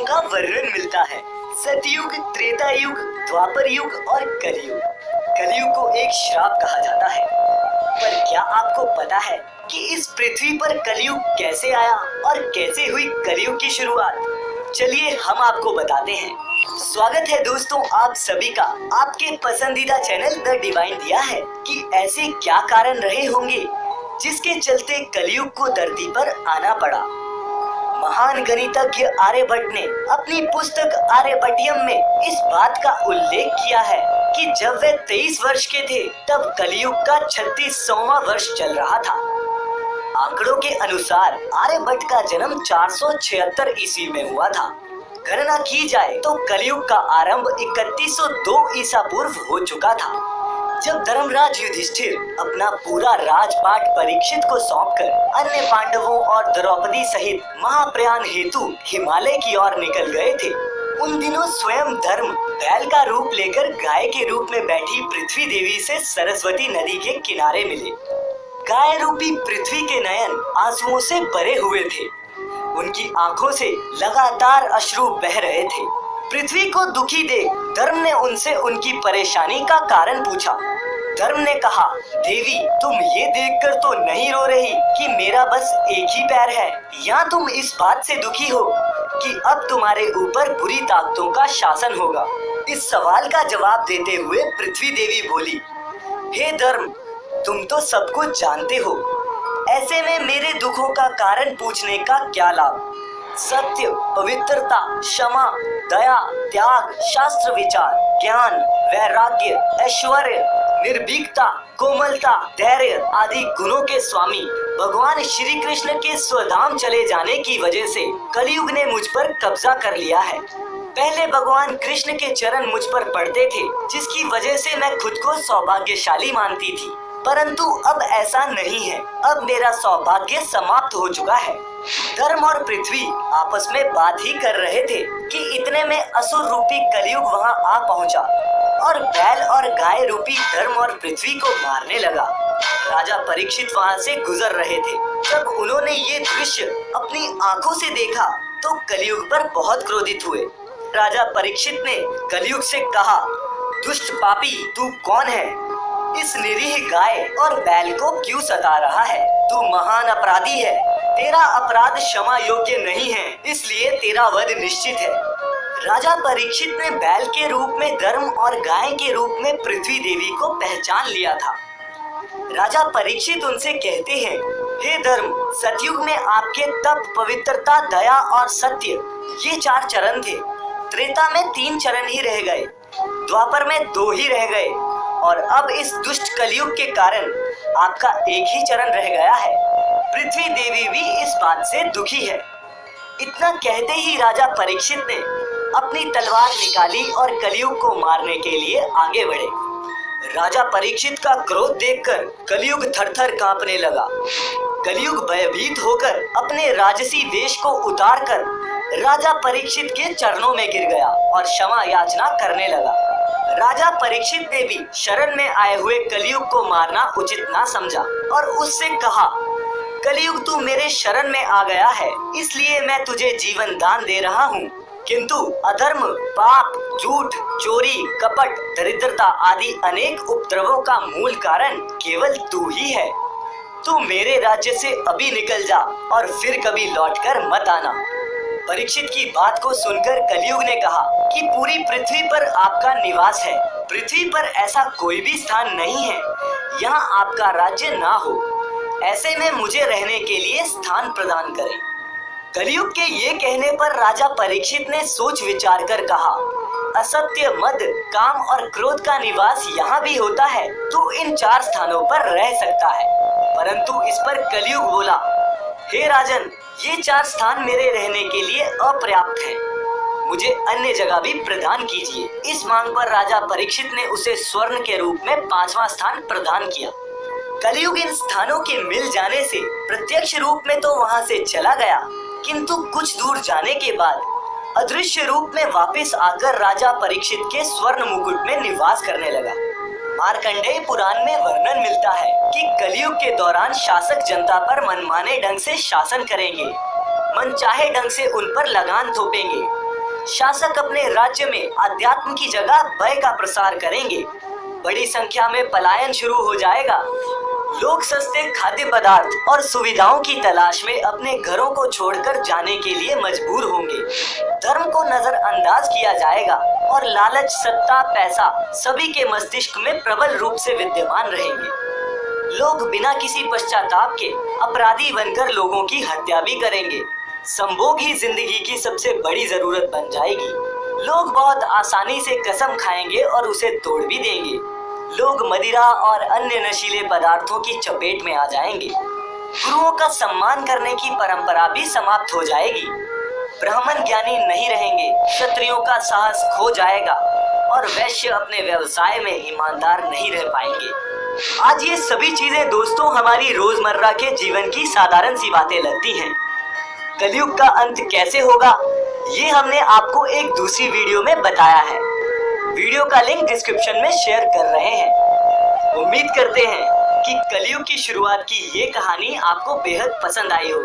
युगों का वर्णन मिलता है। सतयुग, त्रेता युग, द्वापर युग और कलयुग। कलयुग को एक श्राप कहा जाता है। पर क्या आपको पता है कि इस पृथ्वी पर कलयुग कैसे आया और कैसे हुई कलयुग की शुरुआत? चलिए हम आपको बताते हैं। स्वागत है दोस्तों आप सभी का आपके पसंदीदा चैनल द डिवाइन दिया है कि ऐसे क्या कारण रहे होंगे जिसके चलते कलयुग को धरती पर आना पड़ा। महान गणितज्ञ आर्यभट्ट ने अपनी पुस्तक आर्यभट्टियम में इस बात का उल्लेख किया है कि जब वे 23 वर्ष के थे तब कलयुग का 36वां वर्ष चल रहा था। आंकड़ों के अनुसार आर्यभट्ट का जन्म 476 ईस्वी में हुआ था। गणना की जाए तो कलयुग का आरंभ 3102 ईसा पूर्व हो चुका था, जब धर्मराज युधिष्ठिर अपना पूरा राजपाट परीक्षित को सौंपकर अन्य पांडवों और द्रौपदी सहित महाप्रयाण हेतु हिमालय की ओर निकल गए थे। उन दिनों स्वयं धर्म बैल का रूप लेकर गाय के रूप में बैठी पृथ्वी देवी से सरस्वती नदी के किनारे मिले। गाय रूपी पृथ्वी के नयन आंसुओं से भरे हुए थे। उनकी आंखों से लगातार अश्रु बह रहे थे। पृथ्वी को दुखी देख धर्म ने उनसे उनकी परेशानी का कारण पूछा। धर्म ने कहा, देवी तुम ये देखकर तो नहीं रो रही कि मेरा बस एक ही पैर है, या तुम इस बात से दुखी हो कि अब तुम्हारे ऊपर बुरी ताकतों का शासन होगा? इस सवाल का जवाब देते हुए पृथ्वी देवी बोली, हे धर्म तुम तो सब कुछ जानते हो, ऐसे में मेरे दुखों का कारण पूछने का क्या लाभ? सत्य, पवित्रता, क्षमा, दया, त्याग, शास्त्र विचार, ज्ञान, वैराग्य, ऐश्वर्य, निर्भीकता, कोमलता, धैर्य आदि गुणों के स्वामी भगवान श्री कृष्ण के स्वधाम चले जाने की वजह से कलयुग ने मुझ पर कब्जा कर लिया है। पहले भगवान कृष्ण के चरण मुझ पर पड़ते थे, जिसकी वजह से मैं खुद को सौभाग्यशाली मानती थी, परंतु अब ऐसा नहीं है। अब मेरा सौभाग्य समाप्त हो चुका है। धर्म और पृथ्वी आपस में बात ही कर रहे थे कि इतने में असुर रूपी कलयुग वहां आ पहुंचा और बैल और गाय रूपी धर्म और पृथ्वी को मारने लगा। राजा परीक्षित वहां से गुजर रहे थे। जब उन्होंने ये दृश्य अपनी आंखों से देखा तो कलयुग पर बहुत क्रोधित हुए। राजा परीक्षित ने कलयुग से कहा, दुष्ट पापी तू कौन है? इस निरीह गाय और बैल को क्यों सता रहा है? तू महान अपराधी है। तेरा अपराध क्षमा योग्य नहीं है, इसलिए तेरा वध निश्चित है। राजा परीक्षित ने बैल के रूप में धर्म और गाय के रूप में पृथ्वी देवी को पहचान लिया था। राजा परीक्षित उनसे कहते हैं, हे धर्म, सतयुग में आपके तप, पवित्रता, दया और सत्य ये 4 चरण थे। त्रेता में 3 चरण ही रह गए, द्वापर में 2 ही रह गए और अब इस दुष्ट कलयुग के कारण आपका एक ही चरण रह गया है। पृथ्वी देवी भी इस बात से दुखी है। इतना कहते ही राजा परीक्षित ने अपनी तलवार निकाली और कलयुग को मारने के लिए आगे बढ़े। राजा परीक्षित का क्रोध देखकर कलयुग थरथर कांपने लगा। कलयुग भयभीत होकर अपने राजसी वेश को उतारकर राजा परीक्षित के चरणों में गिर गया और क्षमा याचना करने लगा। राजा परीक्षित ने भी शरण में आए हुए कलयुग को मारना उचित ना समझा और उससे कहा, कलयुग तू मेरे शरण में आ गया है, इसलिए मैं तुझे जीवन दान दे रहा हूँ, किंतु अधर्म, पाप, झूठ, चोरी, कपट, दरिद्रता आदि अनेक उपद्रवों का मूल कारण केवल तू ही है। तू मेरे राज्य से अभी निकल जा और फिर कभी लौटकर मत आना। परीक्षित की बात को सुनकर कलयुग ने कहा कि पूरी पृथ्वी पर आपका निवास है। पृथ्वी पर ऐसा कोई भी स्थान नहीं है यहाँ आपका राज्य ना हो। ऐसे में मुझे रहने के लिए स्थान प्रदान करें। कलयुग के ये कहने पर राजा परीक्षित ने सोच विचार कर कहा, असत्य, मद, काम और क्रोध का निवास यहाँ भी होता है तो इन 4 स्थानों पर रह सकता है। परंतु इस पर कलयुग बोला, हे राजन, ये 4 स्थान मेरे रहने के लिए अपर्याप्त हैं। मुझे अन्य जगह भी प्रदान कीजिए। इस मांग पर राजा परीक्षित ने उसे स्वर्ण के रूप में 5वां स्थान प्रदान किया। कलयुग इन स्थानों के मिल जाने से प्रत्यक्ष रूप में तो वहां से चला गया, किंतु कुछ दूर जाने के बाद अदृश्य रूप में वापस आकर राजा परीक्षित के स्वर्ण मुकुट में निवास करने लगा। मार्कंडेय पुराण में वर्णन मिलता है कि कलयुग के दौरान शासक जनता पर मनमाने ढंग से शासन करेंगे, मनचाहे ढंग से उन पर लगान थोपेंगे, शासक अपने राज्य में अध्यात्म की जगह भय का प्रसार करेंगे। बड़ी संख्या में पलायन शुरू हो जाएगा। लोग सस्ते खाद्य पदार्थ और सुविधाओं की तलाश में अपने घरों को छोड़कर जाने के लिए मजबूर होंगे। धर्म को नजरअंदाज किया जाएगा और लालच, सत्ता, पैसा सभी के मस्तिष्क में प्रबल रूप से विद्यमान रहेंगे। लोग बिना किसी पश्चाताप के अपराधी बनकर लोगों की हत्या भी करेंगे। संभोग ही जिंदगी की सबसे बड़ी जरूरत बन जाएगी। लोग बहुत आसानी से कसम खाएंगे और उसे तोड़ भी देंगे। लोग मदिरा और अन्य नशीले पदार्थों की चपेट में आ जाएंगे। गुरुओं का सम्मान करने की परंपरा भी समाप्त हो जाएगी। ब्राह्मण ज्ञानी नहीं रहेंगे, क्षत्रियों का साहस खो जाएगा और वैश्य अपने व्यवसाय में ईमानदार नहीं रह पाएंगे। आज ये सभी चीजें दोस्तों हमारी रोजमर्रा के जीवन की साधारण सी बातें लगती हैं। कलयुग का अंत कैसे होगा, ये हमने आपको एक दूसरी वीडियो में बताया है। वीडियो का लिंक डिस्क्रिप्शन में शेयर कर रहे हैं। उम्मीद करते हैं कि कलयुग की शुरुआत की ये कहानी आपको बेहद पसंद आई हो।